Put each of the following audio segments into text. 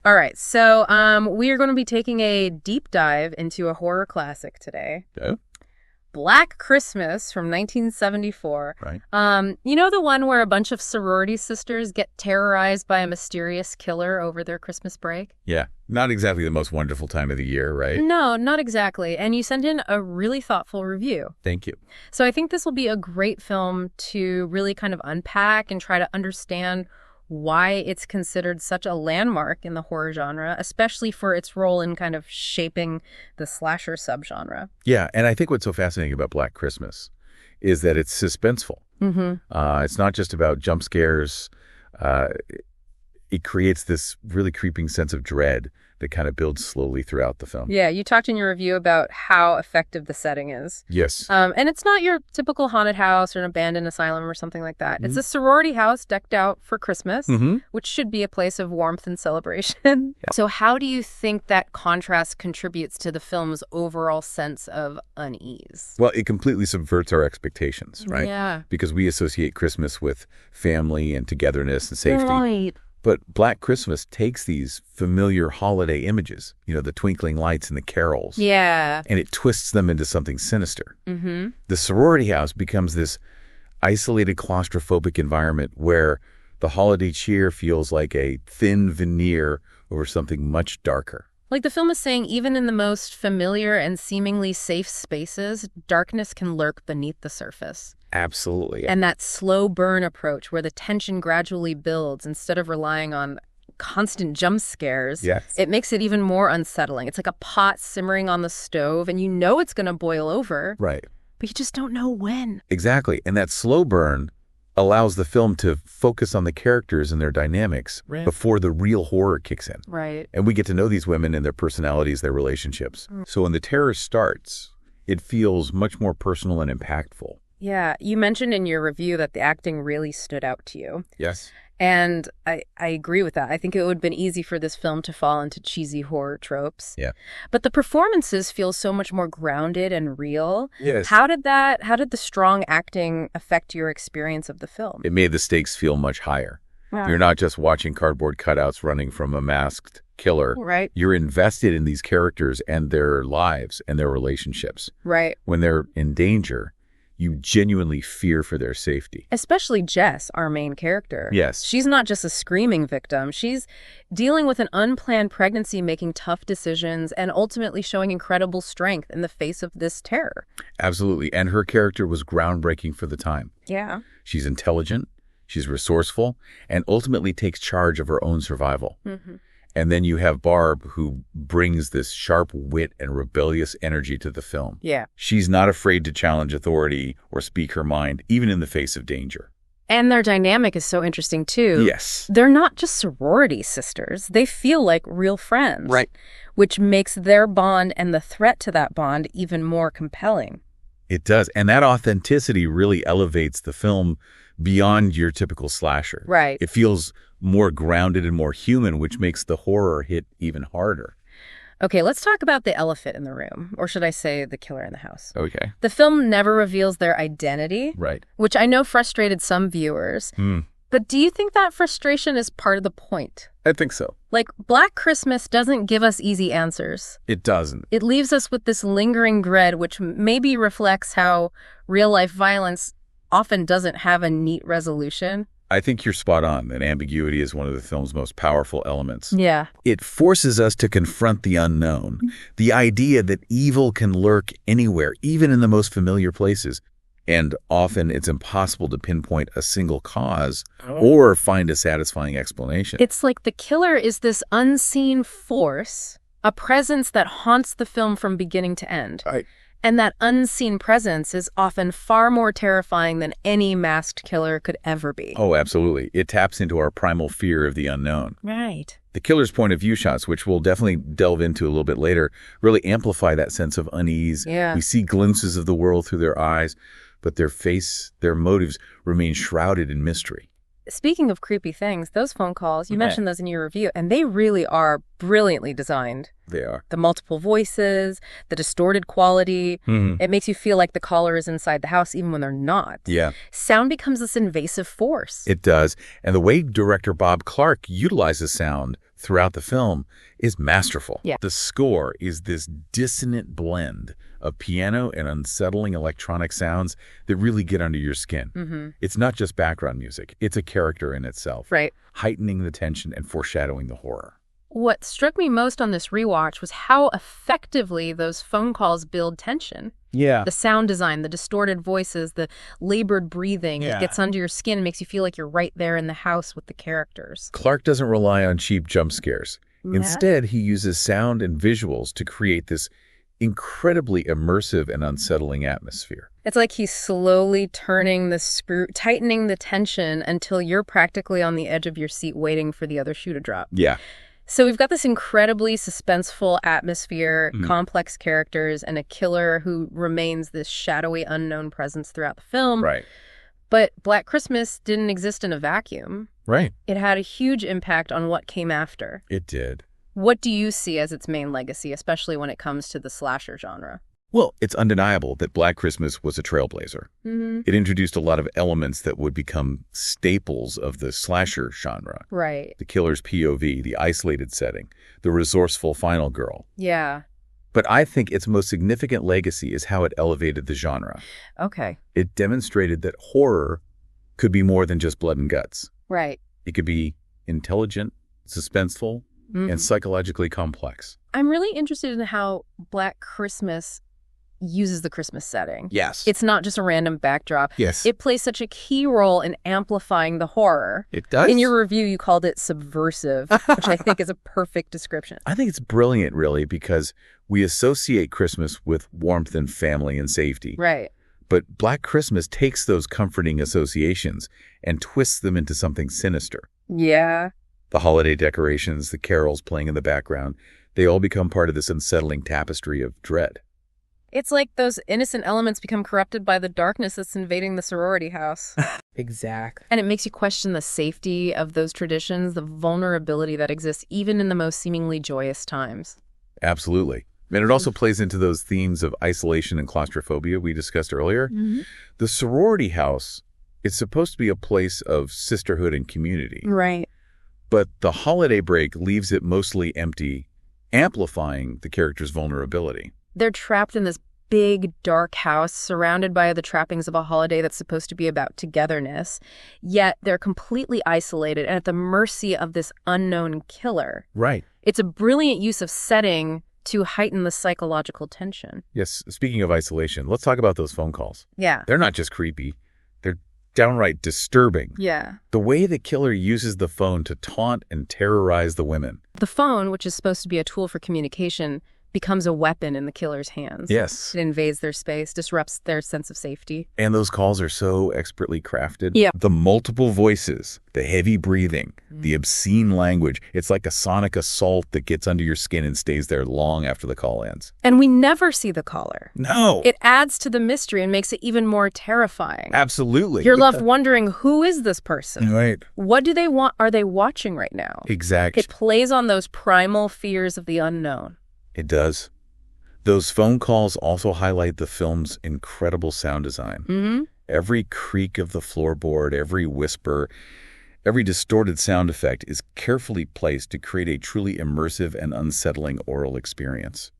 All right, so we are going to be taking a deep dive into a horror classic today. Oh, Black Christmas from 1974. right. You know the one where a bunch of sorority sisters get terrorized by a mysterious killer over their Christmas break? Yeah, not exactly the most wonderful time of the year, right? No, not exactly. And you sent in a really thoughtful review. Thank you. So I think this will be a great film to really kind of unpack and try to understand why it's considered such a landmark in the horror genre, especially for its role in kind of shaping the slasher subgenre. Yeah, and I think what's so fascinating about Black Christmas is that it's suspenseful. Mm-hmm. It's not just about jump scares. It creates this really creeping sense of dread that kind of builds slowly throughout the film. Yeah, you talked in your review about how effective the setting is. Yes. And it's not your typical haunted house or an abandoned asylum or something like that. It's a sorority house decked out for Christmas, which should be a place of warmth and celebration. Yeah. So how do you think that contrast contributes to the film's overall sense of unease? Well, it completely subverts our expectations, right? Yeah. Because we associate Christmas with family and togetherness and safety. Right. But Black Christmas takes these familiar holiday images, the twinkling lights and the carols, Yeah. and it twists them into something sinister. Mm-hmm. The sorority house becomes this isolated, claustrophobic environment where the holiday cheer feels like a thin veneer over something much darker. Like the film is saying, even in the most familiar and seemingly safe spaces, darkness can lurk beneath the surface. Absolutely. And that slow burn approach where the tension gradually builds instead of relying on constant jump scares, Yes. it makes it even more unsettling. It's like a pot simmering on the stove and you know it's going to boil over, Right. but you just don't know when. Exactly. And that slow burn allows the film to focus on the characters and their dynamics before the real horror kicks in. Right. And we get to know these women and their personalities, their relationships. So when the terror starts, it feels much more personal and impactful. Yeah. You mentioned in your review that the acting really stood out to you. Yes. And I agree with that. I think it would have been easy for this film to fall into cheesy horror tropes. Yeah. But the performances feel so much more grounded and real. Yes. How did the strong acting affect your experience of the film? It made the stakes feel much higher. Wow. You're not just watching cardboard cutouts running from a masked killer. Right. You're invested in these characters and their lives and their relationships. Right. When they're in danger, you genuinely fear for their safety. Especially Jess, our main character. Yes. She's not just a screaming victim. She's dealing with an unplanned pregnancy, making tough decisions, and ultimately showing incredible strength in the face of this terror. Absolutely. And her character was groundbreaking for the time. Yeah. She's intelligent, she's resourceful, and ultimately takes charge of her own survival. Mm-hmm. And then you have Barb, who brings this sharp wit and rebellious energy to the film. Yeah. She's not afraid to challenge authority or speak her mind, even in the face of danger. And their dynamic is so interesting, too. Yes. They're not just sorority sisters. They feel like real friends. Right. Which makes their bond and the threat to that bond even more compelling. It does. And that authenticity really elevates the film beyond your typical slasher. Right. It feels more grounded and more human, which makes the horror hit even harder. Okay, let's talk about the elephant in the room, or should I say the killer in the house. Okay. The film never reveals their identity, Right. which I know frustrated some viewers. But do you think that frustration is part of the point? I think so. Like, Black Christmas doesn't give us easy answers. It doesn't. It leaves us with this lingering dread, which maybe reflects how real-life violence often doesn't have a neat resolution. I think you're spot on that ambiguity is one of the film's most powerful elements. Yeah. It forces us to confront the unknown, the idea that evil can lurk anywhere, even in the most familiar places. And often it's impossible to pinpoint a single cause or find a satisfying explanation. It's like the killer is this unseen force, a presence that haunts the film from beginning to end. Right. And that unseen presence is often far more terrifying than any masked killer could ever be. Oh, absolutely. It taps into our primal fear of the unknown. Right. The killer's point of view shots, which we'll definitely delve into a little bit later, really amplify that sense of unease. Yeah. We see glimpses of the world through their eyes, but their motives remain shrouded in mystery. Speaking of creepy things, those phone calls, you mentioned those in your review, and they really are brilliantly designed. They are. The multiple voices, the distorted quality. It makes you feel like the caller is inside the house even when they're not. Yeah. Sound becomes this invasive force. It does. And the way director Bob Clark utilizes sound throughout the film is masterful. Yeah. The score is this dissonant blend of piano and unsettling electronic sounds that really get under your skin. It's not just background music. It's a character in itself, Right. heightening the tension and foreshadowing the horror. What struck me most on this rewatch was how effectively those phone calls build tension. Yeah. The sound design, the distorted voices, the labored breathing, it gets under your skin and makes you feel like you're right there in the house with the characters. Clark doesn't rely on cheap jump scares. Instead, he uses sound and visuals to create this incredibly immersive and unsettling atmosphere. It's like he's slowly turning the screw, tightening the tension until you're practically on the edge of your seat waiting for the other shoe to drop. Yeah. So we've got this incredibly suspenseful atmosphere, complex characters, and a killer who remains this shadowy, unknown presence throughout the film. Right. But Black Christmas didn't exist in a vacuum. Right. It had a huge impact on what came after. It did. What do you see as its main legacy, especially when it comes to the slasher genre? Well, it's undeniable that Black Christmas was a trailblazer. It introduced a lot of elements that would become staples of the slasher genre. Right. The killer's POV, the isolated setting, the resourceful final girl. Yeah. But I think its most significant legacy is how it elevated the genre. Okay. It demonstrated that horror could be more than just blood and guts. Right. It could be intelligent, suspenseful, and psychologically complex. I'm really interested in how Black Christmas uses the Christmas setting. Yes. It's not just a random backdrop. Yes. It plays such a key role in amplifying the horror. It does. In your review, you called it subversive, which I think is a perfect description. I think it's brilliant, really, because we associate Christmas with warmth and family and safety. Right. But Black Christmas takes those comforting associations and twists them into something sinister. Yeah. The holiday decorations, the carols playing in the background, they all become part of this unsettling tapestry of dread. It's like those innocent elements become corrupted by the darkness that's invading the sorority house. Exactly. And it makes you question the safety of those traditions, the vulnerability that exists even in the most seemingly joyous times. Absolutely. And it also plays into those themes of isolation and claustrophobia we discussed earlier. The sorority house is supposed to be a place of sisterhood and community. Right. But the holiday break leaves it mostly empty, amplifying the character's vulnerability. They're trapped in this big, dark house surrounded by the trappings of a holiday that's supposed to be about togetherness, yet they're completely isolated and at the mercy of this unknown killer. Right. It's a brilliant use of setting to heighten the psychological tension. Yes, speaking of isolation, let's talk about those phone calls. Yeah. They're not just creepy. They're downright disturbing. Yeah. The way the killer uses the phone to taunt and terrorize the women. The phone, which is supposed to be a tool for communication, becomes a weapon in the killer's hands. Yes. It invades their space, disrupts their sense of safety. And those calls are so expertly crafted. Yeah. The multiple voices, the heavy breathing, the obscene language. It's like a sonic assault that gets under your skin and stays there long after the call ends. And we never see the caller. No. It adds to the mystery and makes it even more terrifying. Absolutely. You're left wondering, who is this person? Right. What do they want? Are they watching right now? Exactly. It plays on those primal fears of the unknown. It does. Those phone calls also highlight the film's incredible sound design. Every creak of the floorboard, every whisper, every distorted sound effect is carefully placed to create a truly immersive and unsettling oral experience.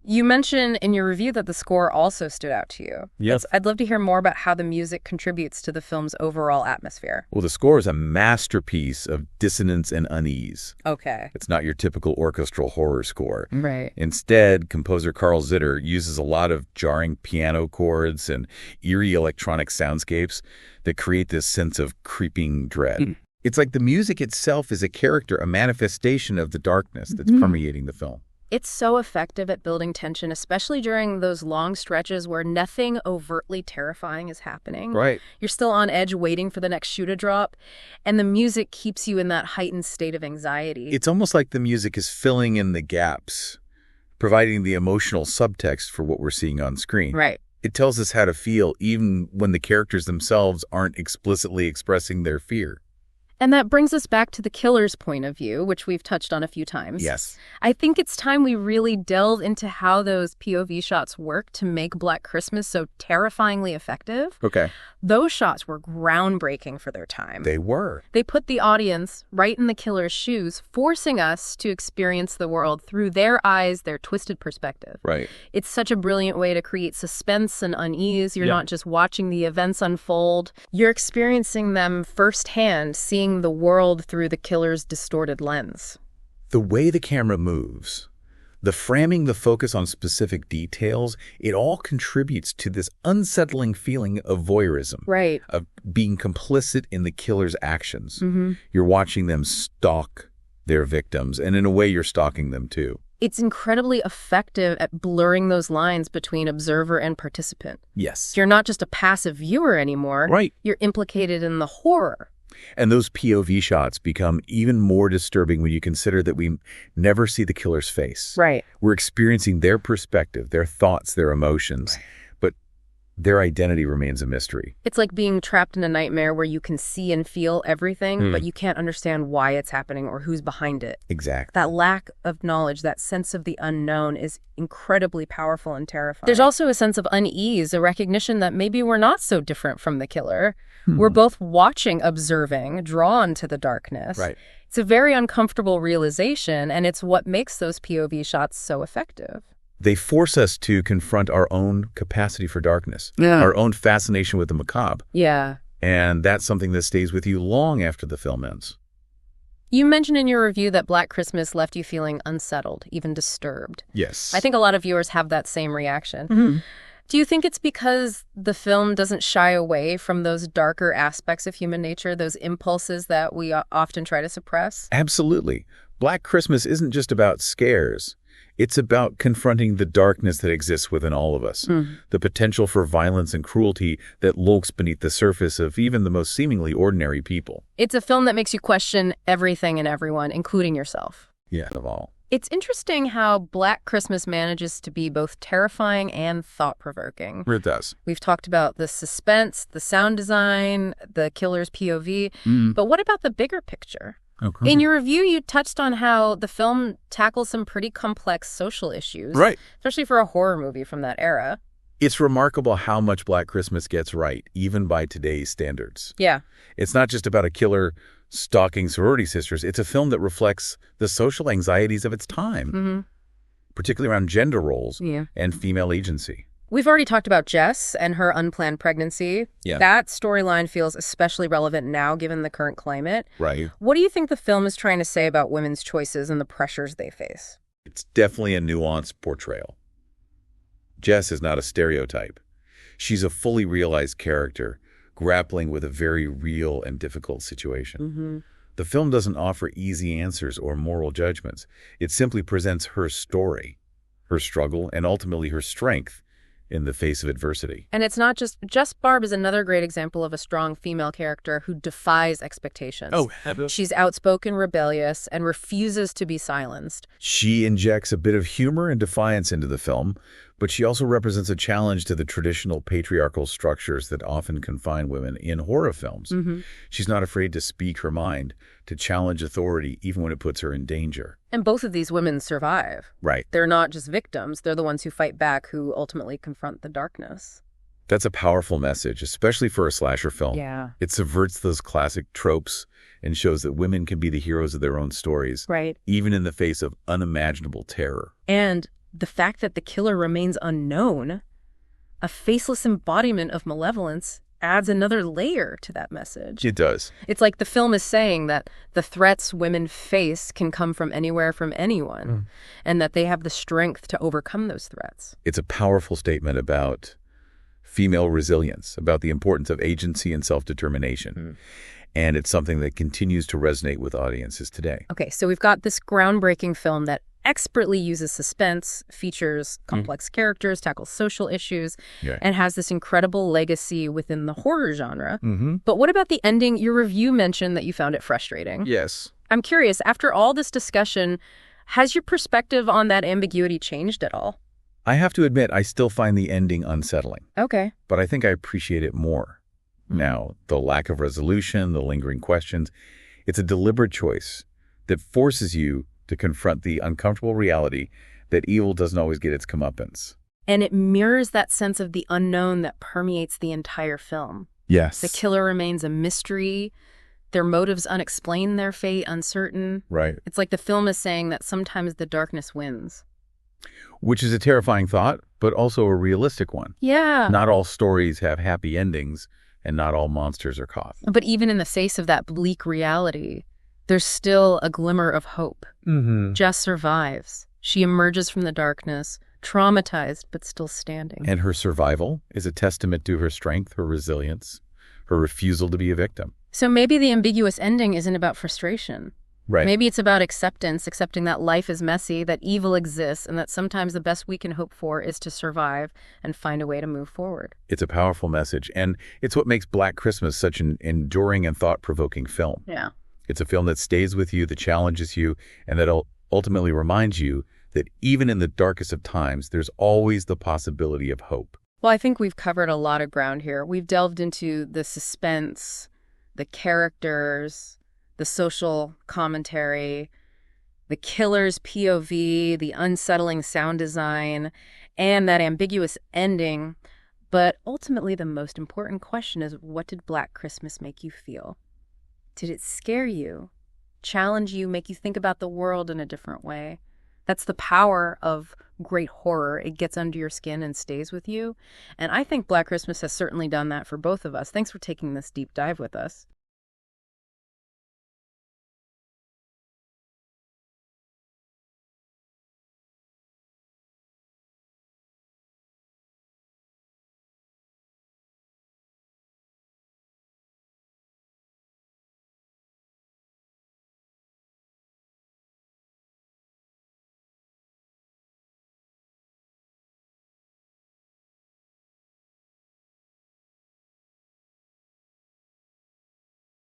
You mentioned in your review that the score also stood out to you. Yes. I'd love to hear more about how the music contributes to the film's overall atmosphere. Well, the score is a masterpiece of dissonance and unease. Okay. It's not your typical orchestral horror score. Right. Instead, composer Carl Zitter uses a lot of jarring piano chords and eerie electronic soundscapes that create this sense of creeping dread. It's like the music itself is a character, a manifestation of the darkness that's permeating the film. It's so effective at building tension, especially during those long stretches where nothing overtly terrifying is happening. Right. You're still on edge waiting for the next shoe to drop, and the music keeps you in that heightened state of anxiety. It's almost like the music is filling in the gaps, providing the emotional subtext for what we're seeing on screen. Right. It tells us how to feel even when the characters themselves aren't explicitly expressing their fear. And that brings us back to the killer's point of view, which we've touched on a few times. Yes. I think it's time we really delve into how those POV shots work to make Black Christmas so terrifyingly effective. Okay. Those shots were groundbreaking for their time. They were. They put the audience right in the killer's shoes, forcing us to experience the world through their eyes, their twisted perspective. Right. It's such a brilliant way to create suspense and unease. You're not just watching the events unfold. You're experiencing them firsthand, seeing the world through the killer's distorted lens. The way the camera moves, the framing, the focus on specific details, it all contributes to this unsettling feeling of voyeurism. Right. Of being complicit in the killer's actions. Mm-hmm. You're watching them stalk their victims, and in a way you're stalking them too. It's incredibly effective at blurring those lines between observer and participant. Yes. You're not just a passive viewer anymore. Right. You're implicated in the horror. And those POV shots become even more disturbing when you consider that we never see the killer's face. Right. We're experiencing their perspective, their thoughts, their emotions, but their identity remains a mystery. It's like being trapped in a nightmare where you can see and feel everything, but you can't understand why it's happening or who's behind it. Exactly. That lack of knowledge, that sense of the unknown is incredibly powerful and terrifying. There's also a sense of unease, a recognition that maybe we're not so different from the killer. We're both watching, observing, drawn to the darkness. Right. It's a very uncomfortable realization, and it's what makes those POV shots so effective. They force us to confront our own capacity for darkness, our own fascination with the macabre. Yeah. And that's something that stays with you long after the film ends. You mentioned in your review that Black Christmas left you feeling unsettled, even disturbed. Yes. I think a lot of viewers have that same reaction. Mm-hmm. Do you think it's because the film doesn't shy away from those darker aspects of human nature, those impulses that we often try to suppress? Absolutely. Black Christmas isn't just about scares. It's about confronting the darkness that exists within all of us, the potential for violence and cruelty that lurks beneath the surface of even the most seemingly ordinary people. It's a film that makes you question everything and everyone, including yourself. Yeah, of all. It's interesting how Black Christmas manages to be both terrifying and thought-provoking. It does. We've talked about the suspense, the sound design, the killer's POV, but what about the bigger picture? Okay. In your review, you touched on how the film tackles some pretty complex social issues. Right. Especially for a horror movie from that era. It's remarkable how much Black Christmas gets right, even by today's standards. Yeah. It's not just about a killer stalking sorority sisters. It's a film that reflects the social anxieties of its time, particularly around gender roles and female agency. We've already talked about Jess and her unplanned pregnancy. Yeah. That storyline feels especially relevant now, given the current climate. Right. What do you think the film is trying to say about women's choices and the pressures they face? It's definitely a nuanced portrayal. Jess is not a stereotype. She's a fully realized character, grappling with a very real and difficult situation. The film doesn't offer easy answers or moral judgments. It simply presents her story, her struggle, and ultimately her strength in the face of adversity. And it's not just Barb is another great example of a strong female character who defies expectations. Oh, she's outspoken, rebellious, and refuses to be silenced. She injects a bit of humor and defiance into the film, but she also represents a challenge to the traditional patriarchal structures that often confine women in horror films. She's not afraid to speak her mind, to challenge authority, even when it puts her in danger. And both of these women survive. Right. They're not just victims. They're the ones who fight back, who ultimately confront the darkness. That's a powerful message, especially for a slasher film. Yeah. It subverts those classic tropes and shows that women can be the heroes of their own stories, Right. even in the face of unimaginable terror. And the fact that the killer remains unknown, a faceless embodiment of malevolence, adds another layer to that message. It does. It's like the film is saying that the threats women face can come from anywhere, from anyone, and that they have the strength to overcome those threats. It's a powerful statement about female resilience, about the importance of agency and self-determination. And it's something that continues to resonate with audiences today. Okay, so we've got this groundbreaking film that expertly uses suspense, features complex characters, tackles social issues, and has this incredible legacy within the horror genre. But what about the ending? Your review mentioned that you found it frustrating. Yes. I'm curious, after all this discussion, has your perspective on that ambiguity changed at all? I have to admit, I still find the ending unsettling. Okay. But I think I appreciate it more. Now, the lack of resolution, the lingering questions, It's a deliberate choice that forces you to confront the uncomfortable reality that evil doesn't always get its comeuppance. And it mirrors that sense of the unknown that permeates the entire film. Yes. The killer remains a mystery, their motives unexplained, their fate uncertain. Right. It's like the film is saying that sometimes the darkness wins. Which is a terrifying thought, but also a realistic one. Yeah. Not all stories have happy endings, and not all monsters are caught. But even in the face of that bleak reality, there's still a glimmer of hope. Jess survives. She emerges from the darkness, traumatized but still standing. And her survival is a testament to her strength, her resilience, her refusal to be a victim. So maybe the ambiguous ending isn't about frustration. Right. Maybe it's about acceptance, accepting that life is messy, that evil exists, and that sometimes the best we can hope for is to survive and find a way to move forward. It's a powerful message, and it's what makes Black Christmas such an enduring and thought-provoking film. Yeah. It's a film that stays with you, that challenges you, and that ultimately reminds you that even in the darkest of times, there's always the possibility of hope. Well, I think we've covered a lot of ground here. We've delved into the suspense, the characters, the social commentary, the killer's POV, the unsettling sound design, and that ambiguous ending. But ultimately, the most important question is, what did Black Christmas make you feel? Did it scare you, challenge you, make you think about the world in a different way? That's the power of great horror. It gets under your skin and stays with you. And I think Black Christmas has certainly done that for both of us. Thanks for taking this deep dive with us.